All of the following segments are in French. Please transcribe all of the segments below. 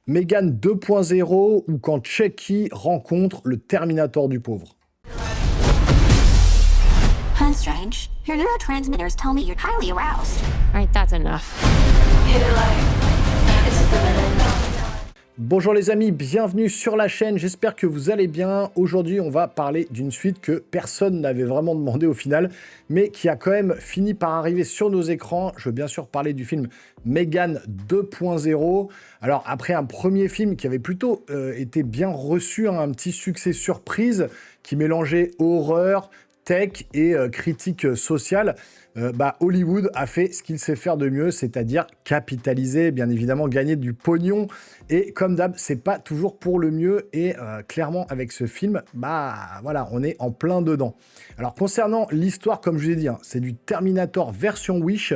Megan 2.0 ou quand Chucky rencontre le Terminator du pauvre. Huh, strange. Your neurotransmitters tell me you're highly aroused. All right, that's enough. Bonjour les amis, bienvenue sur la chaîne, j'espère que vous allez bien. Aujourd'hui, on va parler d'une suite que personne n'avait vraiment demandé au final, mais qui a quand même fini par arriver sur nos écrans. Je veux bien sûr parler du film Megan 2.0. Alors, après un premier film qui avait plutôt été bien reçu, hein, un petit succès surprise, qui mélangeait horreur, tech et critique sociale, Hollywood a fait ce qu'il sait faire de mieux, c'est-à-dire capitaliser, bien évidemment, gagner du pognon. Et comme d'hab, c'est pas toujours pour le mieux. Et clairement, avec ce film, voilà, on est en plein dedans. Alors, concernant l'histoire, comme je vous ai dit, hein, c'est du Terminator version Wish.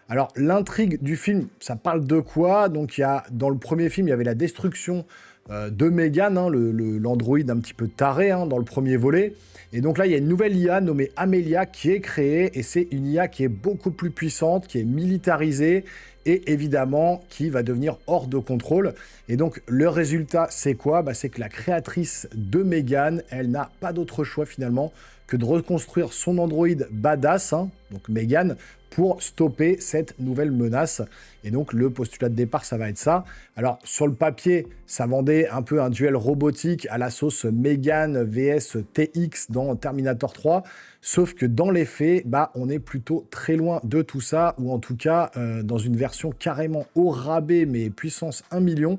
Alors, l'intrigue du film, ça parle de quoi? Donc, dans le premier film, il y avait la destruction de Megan, hein, l'androïde un petit peu taré, hein, dans le premier volet. Et donc là, il y a une nouvelle IA nommée Amelia qui est créée, et c'est une IA qui est beaucoup plus puissante, qui est militarisée, et évidemment qui va devenir hors de contrôle. Et donc le résultat, c'est quoi? C'est que la créatrice de Megan, elle n'a pas d'autre choix finalement que de reconstruire son androïde badass, hein, donc Megan, pour stopper cette nouvelle menace. Et donc, le postulat de départ, ça va être ça. Alors, sur le papier, ça vendait un peu un duel robotique à la sauce Megan vs TX dans Terminator 3. Sauf que dans les faits, on est plutôt très loin de tout ça, ou en tout cas, dans une version carrément au rabais, mais puissance 1 million.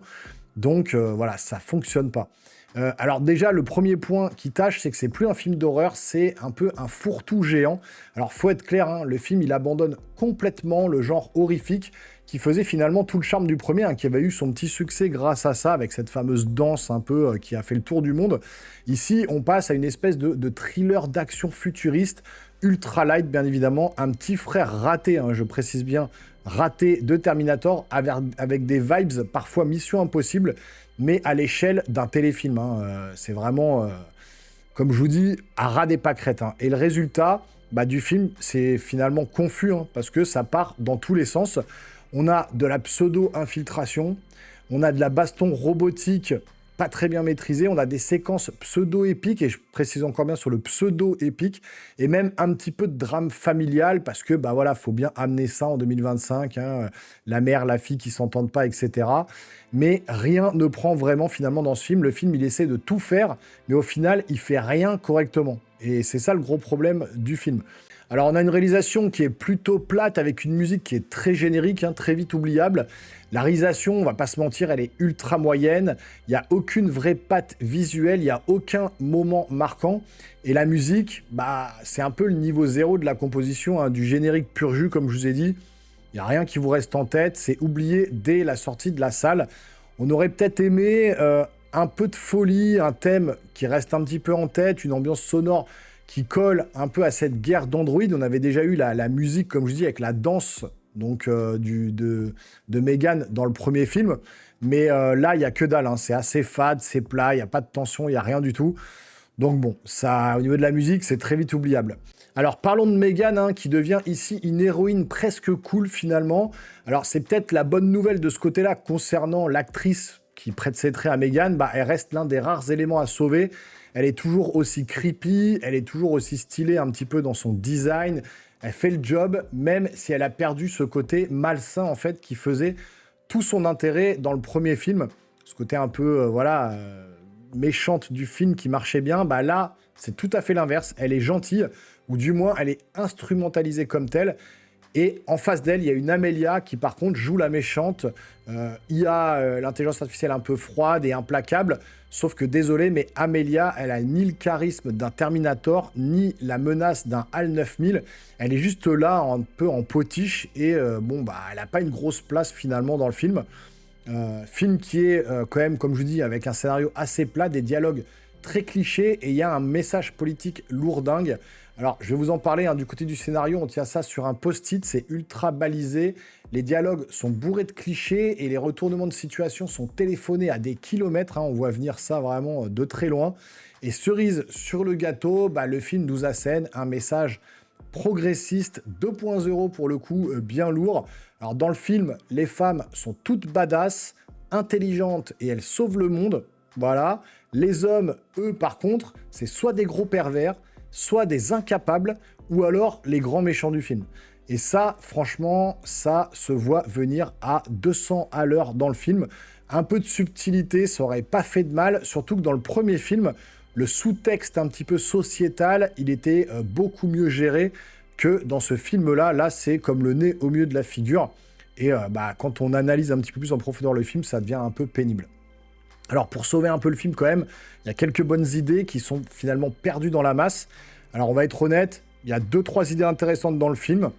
Donc, voilà, ça fonctionne pas. Alors déjà, le premier point qui tâche, c'est que c'est plus un film d'horreur, c'est un peu un fourre-tout géant. Alors, faut être clair, hein, le film, il abandonne complètement le genre horrifique qui faisait finalement tout le charme du premier, hein, qui avait eu son petit succès grâce à ça, avec cette fameuse danse un peu qui a fait le tour du monde. Ici, on passe à une espèce de thriller d'action futuriste, ultra light, bien évidemment, un petit frère raté, hein, je précise bien, raté de Terminator, avec des vibes parfois Mission Impossible, mais à l'échelle d'un téléfilm. Hein. C'est vraiment, comme je vous dis, à ras des pâquerettes. Hein. Et le résultat du film, c'est finalement confus, hein, parce que ça part dans tous les sens. On a de la pseudo-infiltration, on a de la baston robotique pas très bien maîtrisée, on a des séquences pseudo-épiques, et je précise encore bien sur le pseudo-épique, et même un petit peu de drame familial, parce que, voilà, faut bien amener ça en 2025, hein, la mère, la fille qui s'entendent pas, etc. Mais rien ne prend vraiment finalement dans ce film. Le film, il essaie de tout faire, mais au final, il fait rien correctement. Et c'est ça le gros problème du film. Alors, on a une réalisation qui est plutôt plate, avec une musique qui est très générique, hein, très vite oubliable. La réalisation, on va pas se mentir, elle est ultra moyenne. Il n'y a aucune vraie patte visuelle, il n'y a aucun moment marquant. Et la musique, c'est un peu le niveau zéro de la composition, hein, du générique pur jus, comme je vous ai dit. Il n'y a rien qui vous reste en tête, c'est oublié dès la sortie de la salle. On aurait peut-être aimé un peu de folie, un thème qui reste un petit peu en tête, une ambiance sonore qui colle un peu à cette guerre d'Android. On avait déjà eu la musique, comme je dis, avec la danse donc, de Megan dans le premier film. Mais là, il n'y a que dalle. Hein. C'est assez fade, c'est plat, il n'y a pas de tension, il n'y a rien du tout. Donc bon, ça, au niveau de la musique, c'est très vite oubliable. Alors parlons de Megan, hein, qui devient ici une héroïne presque cool finalement. Alors c'est peut-être la bonne nouvelle de ce côté-là concernant l'actrice qui prête ses traits à Megan. Elle reste l'un des rares éléments à sauver. Elle est toujours aussi creepy, elle est toujours aussi stylée un petit peu dans son design. Elle fait le job, même si elle a perdu ce côté malsain en fait qui faisait tout son intérêt dans le premier film. Ce côté un peu, méchante du film qui marchait bien. Là, c'est tout à fait l'inverse. Elle est gentille, ou du moins, elle est instrumentalisée comme telle. Et en face d'elle, il y a une Amelia qui, par contre, joue la méchante. L'intelligence artificielle un peu froide et implacable. Sauf que, désolé, mais Amelia, elle a ni le charisme d'un Terminator, ni la menace d'un HAL 9000. Elle est juste là, un peu en potiche. Et elle n'a pas une grosse place, finalement, dans le film. Film qui est, quand même, comme je vous dis, avec un scénario assez plat, des dialogues très clichés, et il y a un message politique lourdingue. Alors, je vais vous en parler, hein, du côté du scénario, on tient ça sur un post-it, c'est ultra balisé, les dialogues sont bourrés de clichés, et les retournements de situation sont téléphonés à des kilomètres, hein, on voit venir ça vraiment de très loin. Et cerise sur le gâteau, le film nous assène un message progressiste 2.0 pour le coup, bien lourd. Alors dans le film, les femmes sont toutes badass, intelligente et elle sauve le monde. Voilà. Les hommes, eux, par contre, c'est soit des gros pervers, soit des incapables, ou alors les grands méchants du film. Et ça, franchement, ça se voit venir à 200 à l'heure dans le film. Un peu de subtilité, ça aurait pas fait de mal, surtout que dans le premier film, le sous-texte un petit peu sociétal, il était beaucoup mieux géré que dans ce film-là. Là, c'est comme le nez au milieu de la figure. Et quand on analyse un petit peu plus en profondeur le film, ça devient un peu pénible. Alors, pour sauver un peu le film quand même, il y a quelques bonnes idées qui sont finalement perdues dans la masse. Alors, on va être honnête, il y a 2-3 idées intéressantes dans le film.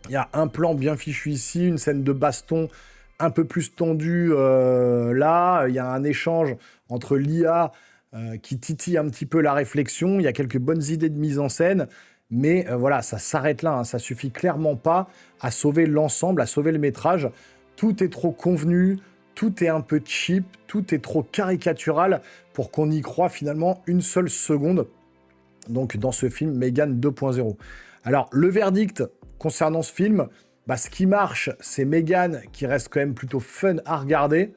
Il y a un plan bien fichu ici, une scène de baston un peu plus tendue là. Il y a un échange entre l'IA qui titille un petit peu la réflexion. Il y a quelques bonnes idées de mise en scène. Mais voilà, ça s'arrête là. Ça suffit clairement pas à sauver l'ensemble, à sauver le métrage. Tout est trop convenu, tout est un peu cheap, tout est trop caricatural pour qu'on y croie finalement une seule seconde. Donc dans ce film, Megan 2.0. Alors le verdict concernant ce film, ce qui marche, c'est Megan qui reste quand même plutôt fun à regarder.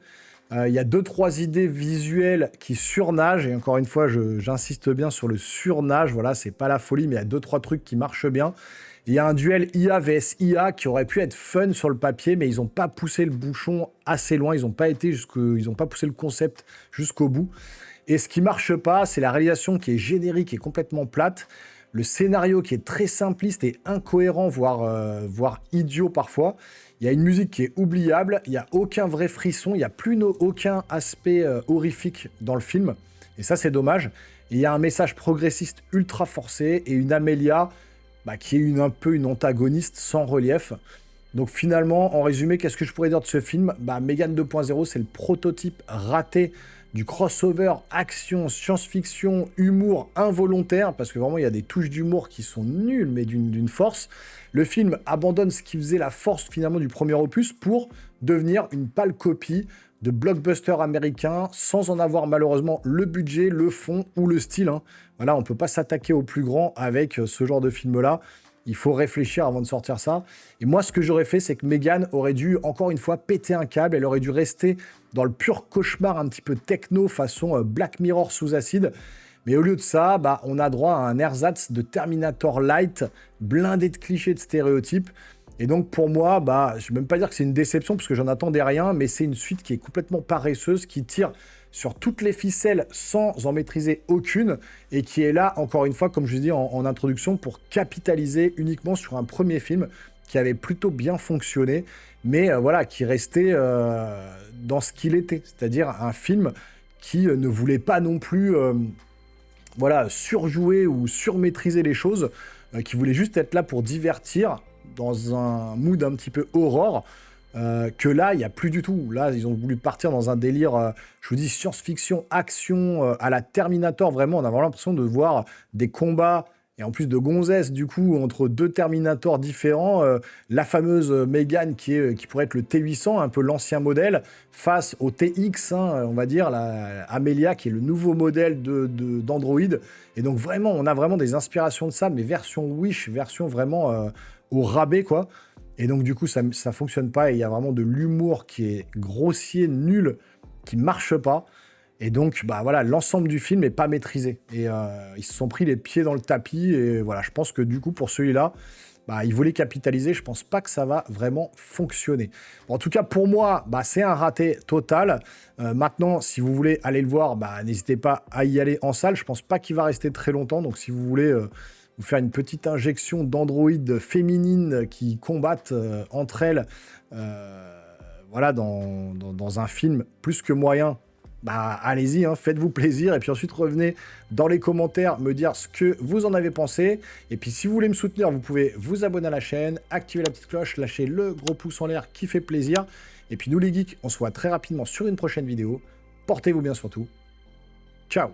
Il y a 2-3 idées visuelles qui surnagent, et encore une fois, j'insiste bien sur le surnage, voilà, c'est pas la folie, mais il y a 2-3 trucs qui marchent bien. Il y a un duel IA vs IA qui aurait pu être fun sur le papier, mais ils n'ont pas poussé le bouchon assez loin, ils n'ont pas poussé le concept jusqu'au bout. Et ce qui marche pas, c'est la réalisation qui est générique et complètement plate, le scénario qui est très simpliste et incohérent, voire idiot parfois. Il y a une musique qui est oubliable, il n'y a aucun vrai frisson, il n'y a plus aucun aspect horrifique dans le film. Et ça, c'est dommage. Et il y a un message progressiste ultra forcé et une Amelia qui est un peu une antagoniste sans relief. Donc finalement, en résumé, qu'est-ce que je pourrais dire de ce film ? Megan 2.0, c'est le prototype raté du crossover action, science-fiction, humour involontaire, parce que vraiment, il y a des touches d'humour qui sont nulles, mais d'une force. Le film abandonne ce qui faisait la force, finalement, du premier opus pour devenir une pâle copie de blockbuster américain, sans en avoir malheureusement le budget, le fond ou le style. Voilà, on ne peut pas s'attaquer au plus grand avec ce genre de film-là. Il faut réfléchir avant de sortir ça. Et moi, ce que j'aurais fait, c'est que Megan aurait dû, encore une fois, péter un câble. Elle aurait dû rester dans le pur cauchemar un petit peu techno, façon Black Mirror sous acide. Mais au lieu de ça, on a droit à un ersatz de Terminator Light, blindé de clichés, de stéréotypes. Et donc, pour moi, je ne vais même pas dire que c'est une déception, parce que j'en attendais rien, mais c'est une suite qui est complètement paresseuse, qui tire sur toutes les ficelles sans en maîtriser aucune, et qui est là, encore une fois, comme je vous dis en introduction, pour capitaliser uniquement sur un premier film qui avait plutôt bien fonctionné, mais qui restait dans ce qu'il était, c'est-à-dire un film qui ne voulait pas non plus surjouer ou surmaîtriser les choses, qui voulait juste être là pour divertir dans un mood un petit peu horreur, que là, il n'y a plus du tout. Là, ils ont voulu partir dans un délire, je vous dis, science-fiction, action, à la Terminator, vraiment. On a vraiment l'impression de voir des combats, et en plus de gonzesses, du coup, entre deux Terminators différents. La fameuse Megan, qui pourrait être le T800, un peu l'ancien modèle, face au TX, on va dire, la Amelia, qui est le nouveau modèle d'Android. Et donc, vraiment, on a vraiment des inspirations de ça, mais version Wish, version vraiment au rabais, quoi. Et donc, du coup, ça fonctionne pas, et il y a vraiment de l'humour qui est grossier, nul, qui marche pas. Et donc, l'ensemble du film n'est pas maîtrisé. Et ils se sont pris les pieds dans le tapis, et voilà, je pense que du coup, pour celui-là, ils voulaient capitaliser, je pense pas que ça va vraiment fonctionner. Bon, en tout cas, pour moi, c'est un raté total. Maintenant, si vous voulez aller le voir, n'hésitez pas à y aller en salle. Je pense pas qu'il va rester très longtemps, donc si vous voulez vous faire une petite injection d'androïdes féminines qui combattent entre elles, dans un film plus que moyen, allez-y, faites-vous plaisir, et puis ensuite revenez dans les commentaires me dire ce que vous en avez pensé. Et puis si vous voulez me soutenir, vous pouvez vous abonner à la chaîne, activer la petite cloche, lâcher le gros pouce en l'air qui fait plaisir. Et puis nous les geeks, on se voit très rapidement sur une prochaine vidéo. Portez-vous bien surtout. Ciao.